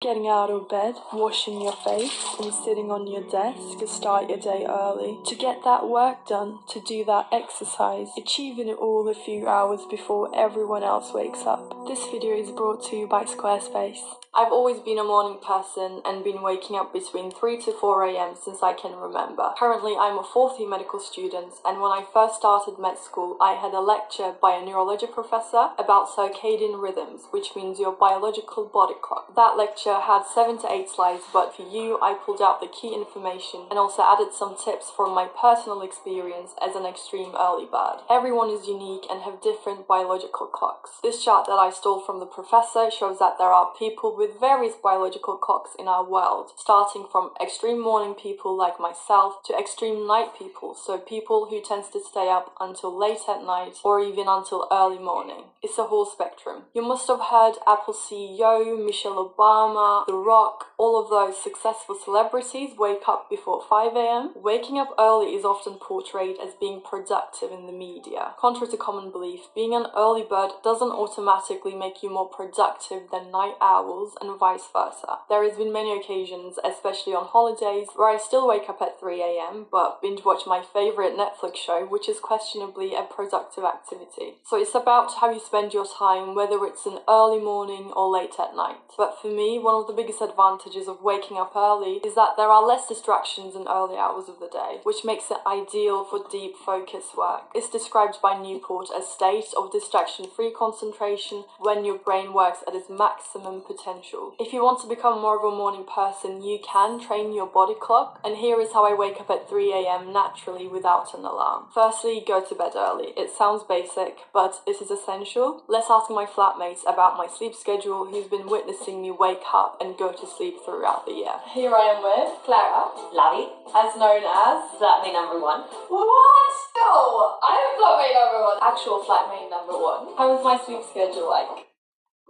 Getting out of bed, washing your face, and sitting on your desk to start your day early. To get that work done, to do that exercise, achieving it all a few hours before everyone else wakes up. This video is brought to you by Squarespace. I've always been a morning person and been waking up between 3 to 4 a.m. since I can remember. Currently, I'm a fourth year medical student, and when I first started med school, I had a lecture by a neurology professor about circadian rhythms, which means your biological body clock. That lecture had 7 to 8 slides, but for you, I pulled out the key information and also added some tips from my personal experience as an extreme early bird. Everyone is unique and have different biological clocks. This chart that I stole from the professor shows that there are people with various biological clocks in our world, starting from extreme morning people like myself to extreme night people, so people who tends to stay up until late at night or even until early morning. It's a whole spectrum. You must have heard Apple CEO, Michelle Obama, The Rock, all of those successful celebrities wake up before 5 a.m. Waking up early is often portrayed as being productive in the media. Contrary to common belief, being an early bird doesn't automatically make you more productive than night owls, and vice versa. There has been many occasions, especially on holidays, where I still wake up at 3 a.m. but binge watch my favorite Netflix show, which is questionably a productive activity. So it's about how you spend your time, whether it's an early morning or late at night. But for me, one of the biggest advantages of waking up early is that there are less distractions in early hours of the day, which makes it ideal for deep focus work. It's described by Newport as a state of distraction-free concentration when your brain works at its maximum potential. If you want to become more of a morning person, you can train your body clock, and here is how I wake up at 3 a.m. naturally without an alarm. Firstly, go to bed early. It sounds basic, but this is essential. Let's ask my flatmates about my sleep schedule, who's been witnessing me wake up and go to sleep throughout the year. Here I am with Clara, Lavi, as known as flatmate number one. What? No, I am flatmate number one. Actual flatmate number one. How is my sleep schedule like?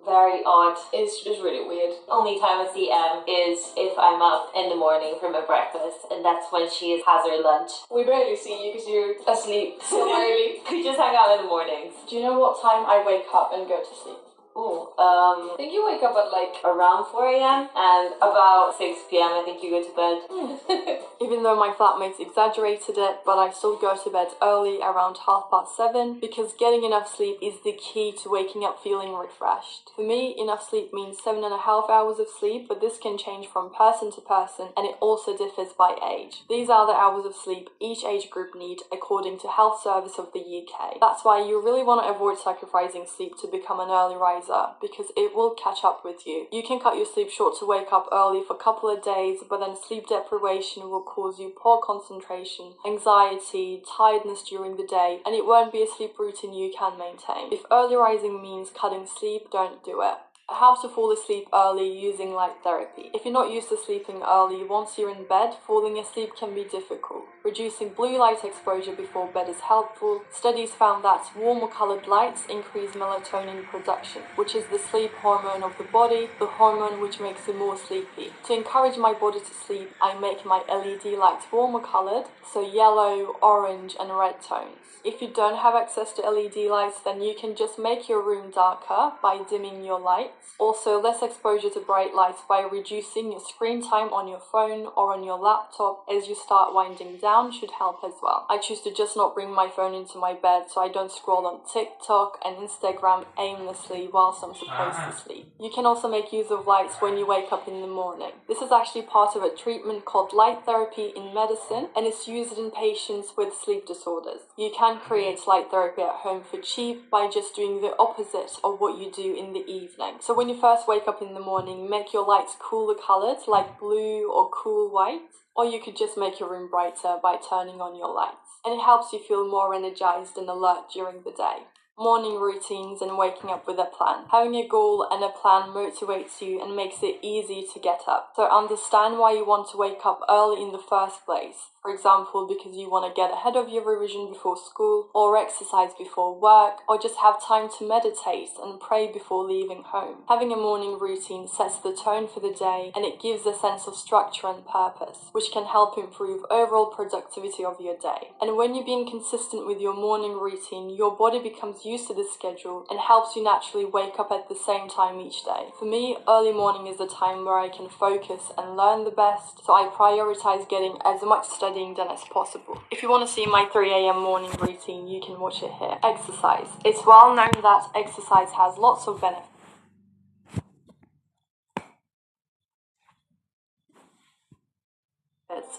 Very odd. It's really weird. Only time I see Em is if I'm up in the morning for my breakfast, and that's when she has her lunch. We barely see you because you're asleep so early. We just hang out in the mornings. Do you know what time I wake up and go to sleep? I think you wake up at like around 4 a.m. and about 6 p.m. I think you go to bed. Even though my flatmates exaggerated it, but I still go to bed early around 7:30 because getting enough sleep is the key to waking up feeling refreshed. For me, enough sleep means 7.5 hours of sleep, but this can change from person to person and it also differs by age. These are the hours of sleep each age group need according to Health Service of the UK. That's why you really want to avoid sacrificing sleep to become an early riser, because it will catch up with you. You can cut your sleep short to wake up early for a couple of days, but then sleep deprivation will cause you poor concentration, anxiety, tiredness during the day, and it won't be a sleep routine you can maintain. If early rising means cutting sleep, don't do it. How to fall asleep early using light therapy. If you're not used to sleeping early, once you're in bed, falling asleep can be difficult. Reducing blue light exposure before bed is helpful. Studies found that warmer colored lights increase melatonin production, which is the sleep hormone of the body, the hormone which makes you more sleepy. To encourage my body to sleep, I make my LED lights warmer colored, so yellow, orange, and red tones. If you don't have access to LED lights, then you can just make your room darker by dimming your lights. Also, less exposure to bright lights by reducing your screen time on your phone or on your laptop as you start winding down should help as well. I choose to just not bring my phone into my bed so I don't scroll on TikTok and Instagram aimlessly whilst I'm supposed to sleep. You can also make use of lights when you wake up in the morning. This is actually part of a treatment called light therapy in medicine, and it's used in patients with sleep disorders. You can create light therapy at home for cheap by just doing the opposite of what you do in the evening. So when you first wake up in the morning, make your lights cooler colored like blue or cool white, or you could just make your room brighter by turning on your lights. And it helps you feel more energized and alert during the day. Morning routines and waking up with a plan. Having a goal and a plan motivates you and makes it easy to get up. So understand why you want to wake up early in the first place. For example, because you want to get ahead of your revision before school, or exercise before work, or just have time to meditate and pray before leaving home. Having a morning routine sets the tone for the day, and it gives a sense of structure and purpose, which can help improve overall productivity of your day. And when you're being consistent with your morning routine, your body becomes used to this schedule and helps you naturally wake up at the same time each day. For me, early morning is the time where I can focus and learn the best, so I prioritize getting as much studying done as possible. If you want to see my 3 a.m. morning routine, you can watch it here. Exercise. It's well known that exercise has lots of benefits.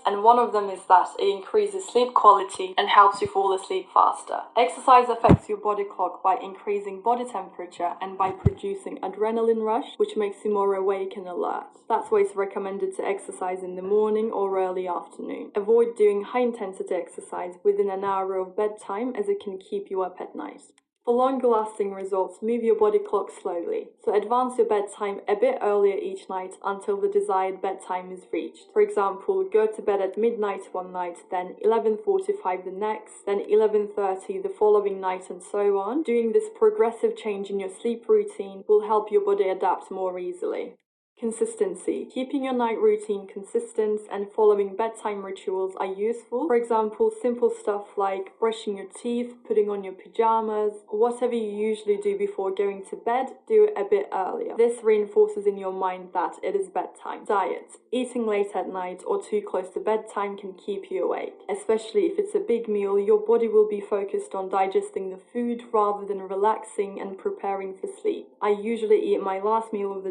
And one of them is that it increases sleep quality and helps you fall asleep faster. Exercise affects your body clock by increasing body temperature and by producing adrenaline rush, which makes you more awake and alert. That's why it's recommended to exercise in the morning or early afternoon. Avoid doing high-intensity exercise within an hour of bedtime, as it can keep you up at night. For longer lasting results, move your body clock slowly. So advance your bedtime a bit earlier each night until the desired bedtime is reached. For example, go to bed at midnight one night, then 11:45 the next, then 11:30 the following night, and so on. Doing this progressive change in your sleep routine will help your body adapt more easily. Consistency. Keeping your night routine consistent and following bedtime rituals are useful. For example, simple stuff like brushing your teeth, putting on your pajamas, or whatever you usually do before going to bed, do it a bit earlier. This reinforces in your mind that it is bedtime. Diet. Eating late at night or too close to bedtime can keep you awake. Especially if it's a big meal, your body will be focused on digesting the food rather than relaxing and preparing for sleep. I usually eat my last meal of the